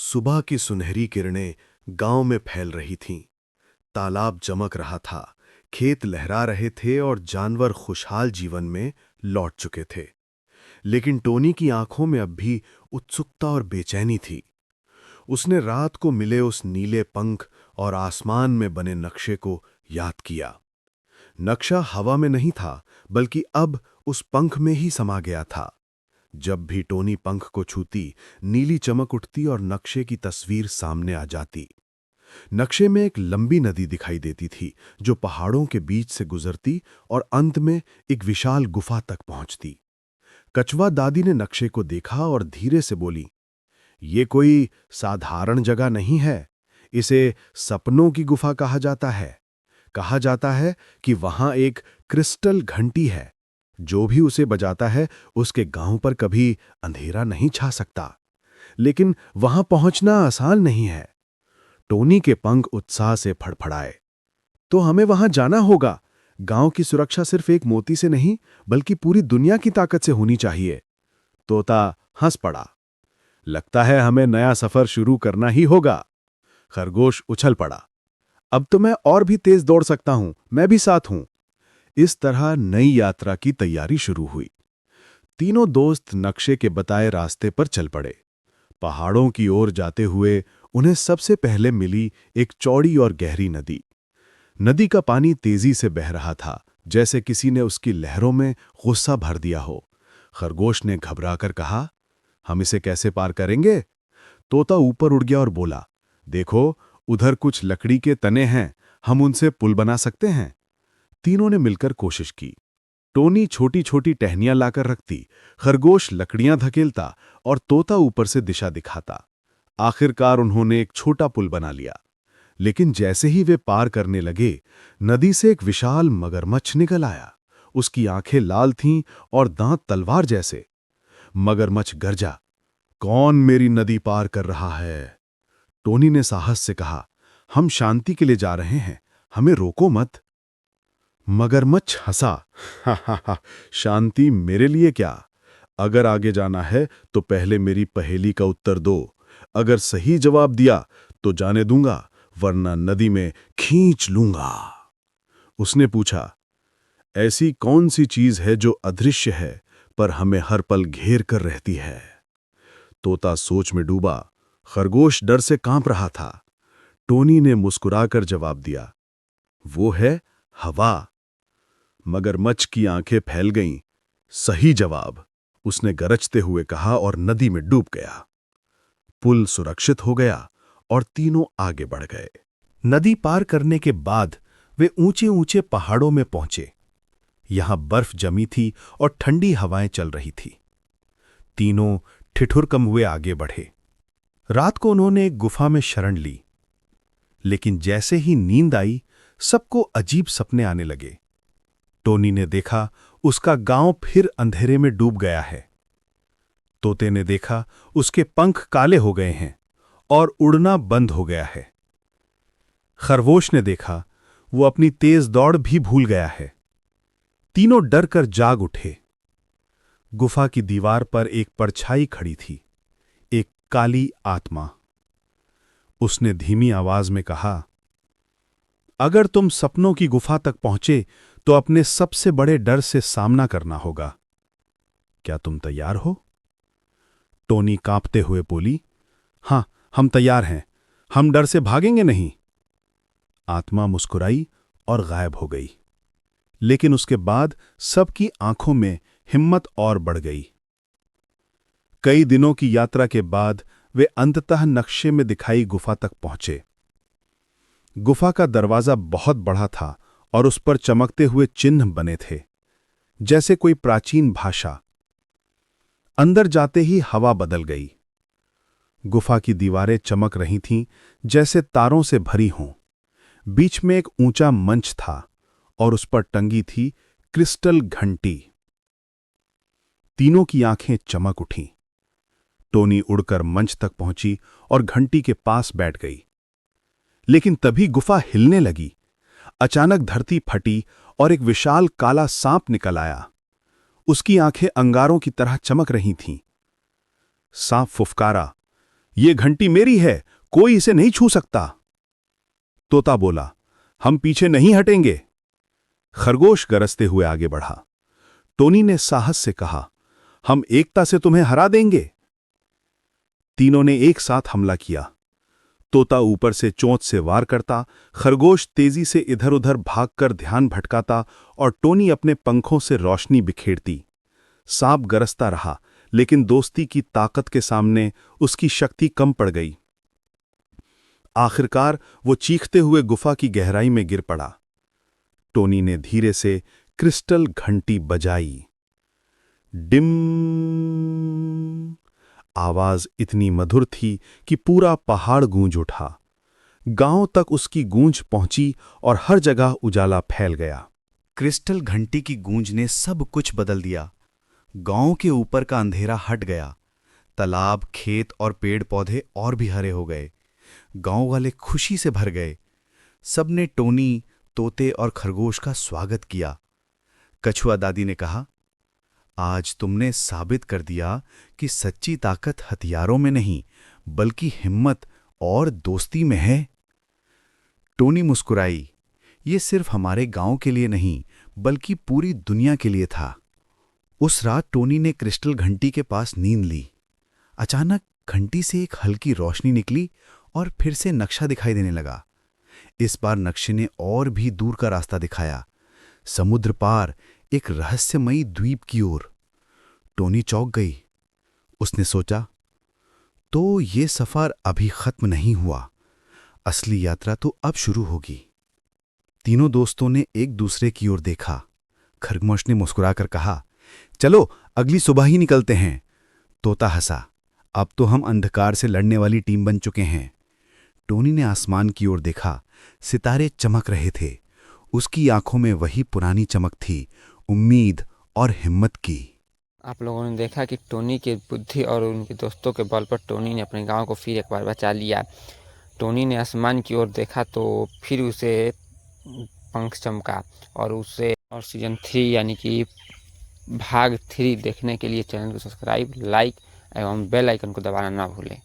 सुबह की सुनहरी किरणें गांव में फैल रही थीं। तालाब चमक रहा था, खेत लहरा रहे थे और जानवर खुशहाल जीवन में लौट चुके थे। लेकिन टोनी की आंखों में अब भी उत्सुकता और बेचैनी थी। उसने रात को मिले उस नीले पंख और आसमान में बने नक्शे को याद किया। नक्शा हवा में नहीं था, बल्कि अब उस पंख में ही समा गया था। जब भी टोनी पंख को छूती, नीली चमक उठती और नक्शे की तस्वीर सामने आ जाती। नक्शे में एक लंबी नदी दिखाई देती थी, जो पहाड़ों के बीच से गुजरती और अंत में एक विशाल गुफा तक पहुंचती। कछवा दादी ने नक्शे को देखा और धीरे से बोली, "ये कोई साधारण जगह नहीं है। इसे सपनों की गुफा कहा जाता है। कहा जाता है कि वहां एक क्रिस्टल घंटी है। जो भी उसे बजाता है, उसके गांव पर कभी अंधेरा नहीं छा सकता। लेकिन वहां पहुंचना आसान नहीं है।" टोनी के पंख उत्साह से फड़फड़ाए। "तो हमें वहां जाना होगा। गांव की सुरक्षा सिर्फ एक मोती से नहीं, बल्कि पूरी दुनिया की ताकत से होनी चाहिए।" तोता हंस पड़ा। "लगता है हमें नया सफर शुरू करना ही होगा।" खरगोश उछल पड़ा। "अब तो मैं और भी तेज दौड़ सकता हूं, मैं भी साथ हूं।" इस तरह नई यात्रा की तैयारी शुरू हुई। तीनों दोस्त नक्शे के बताए रास्ते पर चल पड़े। पहाड़ों की ओर जाते हुए उन्हें सबसे पहले मिली एक चौड़ी और गहरी नदी। नदी का पानी तेजी से बह रहा था, जैसे किसी ने उसकी लहरों में गुस्सा भर दिया हो। खरगोश ने घबराकर कहा, "हम इसे कैसे पार करेंगे?" तोता ऊपर उड़ गया और बोला, "देखो, उधर कुछ लकड़ी के तने हैं, हम उनसे पुल बना सकते हैं।" तीनों ने मिलकर कोशिश की। टोनी छोटी छोटी टहनियां लाकर रखती, खरगोश लकड़ियां धकेलता और तोता ऊपर से दिशा दिखाता। आखिरकार उन्होंने एक छोटा पुल बना लिया। लेकिन जैसे ही वे पार करने लगे, नदी से एक विशाल मगरमच्छ निकल आया। उसकी आंखें लाल थीं और दांत तलवार जैसे। मगरमच्छ गरजा, "कौन मेरी नदी पार कर रहा है?" टोनी ने साहस से कहा, "हम शांति के लिए जा रहे हैं, हमें रोको मत।" मगरमच्छ हंसा, "हा हा हा, शांति मेरे लिए क्या? अगर आगे जाना है तो पहले मेरी पहेली का उत्तर दो। अगर सही जवाब दिया तो जाने दूंगा, वरना नदी में खींच लूंगा।" उसने पूछा, "ऐसी कौन सी चीज है जो अदृश्य है पर हमें हर पल घेर कर रहती है?" तोता सोच में डूबा। खरगोश डर से कांप रहा था। टोनी ने मुस्कुराकर जवाब दिया, "वो है हवा।" मगरमच्छ की आंखें फैल गईं। "सही जवाब," उसने गरजते हुए कहा और नदी में डूब गया। पुल सुरक्षित हो गया और तीनों आगे बढ़ गए। नदी पार करने के बाद वे ऊंचे ऊंचे पहाड़ों में पहुंचे। यहां बर्फ जमी थी और ठंडी हवाएं चल रही थी। तीनों ठिठुरकम हुए आगे बढ़े। रात को उन्होंने एक गुफा में शरण ली। लेकिन जैसे ही नींद आई, सबको अजीब सपने आने लगे। टोनी ने देखा उसका गांव फिर अंधेरे में डूब गया है। तोते ने देखा उसके पंख काले हो गए हैं और उड़ना बंद हो गया है। खरगोश ने देखा वो अपनी तेज दौड़ भी भूल गया है। तीनों डर कर जाग उठे। गुफा की दीवार पर एक परछाई खड़ी थी, एक काली आत्मा। उसने धीमी आवाज में कहा, "अगर तुम सपनों की गुफा तक पहुंचे तो अपने सबसे बड़े डर से सामना करना होगा। क्या तुम तैयार हो?" टोनी कांपते हुए बोली, "हां, हम तैयार हैं। हम डर से भागेंगे नहीं।" आत्मा मुस्कुराई और गायब हो गई। लेकिन उसके बाद सबकी आंखों में हिम्मत और बढ़ गई। कई दिनों की यात्रा के बाद वे अंततः नक्शे में दिखाई गुफा तक पहुंचे। गुफा का दरवाजा बहुत बड़ा था और उस पर चमकते हुए चिन्ह बने थे, जैसे कोई प्राचीन भाषा। अंदर जाते ही हवा बदल गई। गुफा की दीवारें चमक रही थीं, जैसे तारों से भरी हों। बीच में एक ऊंचा मंच था और उस पर टंगी थी क्रिस्टल घंटी। तीनों की आंखें चमक उठीं। टोनी उड़कर मंच तक पहुंची और घंटी के पास बैठ गई। लेकिन तभी गुफा हिलने लगी। अचानक धरती फटी और एक विशाल काला सांप निकल आया। उसकी आंखें अंगारों की तरह चमक रही थीं। सांप फुफकारा, ये घंटी मेरी है, कोई इसे नहीं छू सकता। तोता बोला, हम पीछे नहीं हटेंगे। खरगोश गरजते हुए आगे बढ़ा। टोनी ने साहस से कहा, हम एकता से तुम्हें हरा देंगे। तीनों ने एक साथ हमला किया। तोता ऊपर से चोंच से वार करता, खरगोश तेजी से इधर उधर भागकर ध्यान भटकाता और टोनी अपने पंखों से रोशनी बिखेरती। सांप गरजता रहा, लेकिन दोस्ती की ताकत के सामने उसकी शक्ति कम पड़ गई। आखिरकार वो चीखते हुए गुफा की गहराई में गिर पड़ा। टोनी ने धीरे से क्रिस्टल घंटी बजाई। डिम। आवाज इतनी मधुर थी कि पूरा पहाड़ गूंज उठा। गांव तक उसकी गूंज पहुंची और हर जगह उजाला फैल गया। क्रिस्टल घंटी की गूंज ने सब कुछ बदल दिया। गांव के ऊपर का अंधेरा हट गया। तालाब, खेत और पेड़ पौधे और भी हरे हो गए। गांव वाले खुशी से भर गए। सबने टोनी, तोते और खरगोश का स्वागत किया। कछुआ दादी ने कहा, आज तुमने साबित कर दिया कि सच्ची ताकत हथियारों में नहीं, बल्कि हिम्मत और दोस्ती में है। टोनी मुस्कुराई। ये सिर्फ हमारे गांव के लिए नहीं, बल्कि पूरी दुनिया के लिए था। उस रात टोनी ने क्रिस्टल घंटी के पास नींद ली। अचानक घंटी से एक हल्की रोशनी निकली और फिर से नक्शा दिखाई देने लगा। इस बार नक्शे ने और भी दूर का रास्ता दिखाया, समुद्र पार एक रहस्यमयी द्वीप की ओर। टोनी चौंक गई। उसने सोचा, तो ये सफर अभी खत्म नहीं हुआ, असली यात्रा तो अब शुरू होगी। तीनों दोस्तों ने एक दूसरे की ओर देखा। खरगोश ने मुस्कुराकर कहा, चलो अगली सुबह ही निकलते हैं। तोता हंसा, अब तो हम अंधकार से लड़ने वाली टीम बन चुके हैं। टोनी ने आसमान की ओर देखा। सितारे चमक रहे थे। उसकी आंखों में वही पुरानी चमक थी, उम्मीद और हिम्मत की। आप लोगों ने देखा कि टोनी की बुद्धि और उनके दोस्तों के बल पर टोनी ने अपने गांव को फिर एक बार बचा लिया। टोनी ने आसमान की ओर देखा तो फिर उसे पंख चमका और उसे और सीजन 3 यानी कि भाग 3 देखने के लिए चैनल को सब्सक्राइब, लाइक एवं बेल आइकन को दबाना ना भूलें।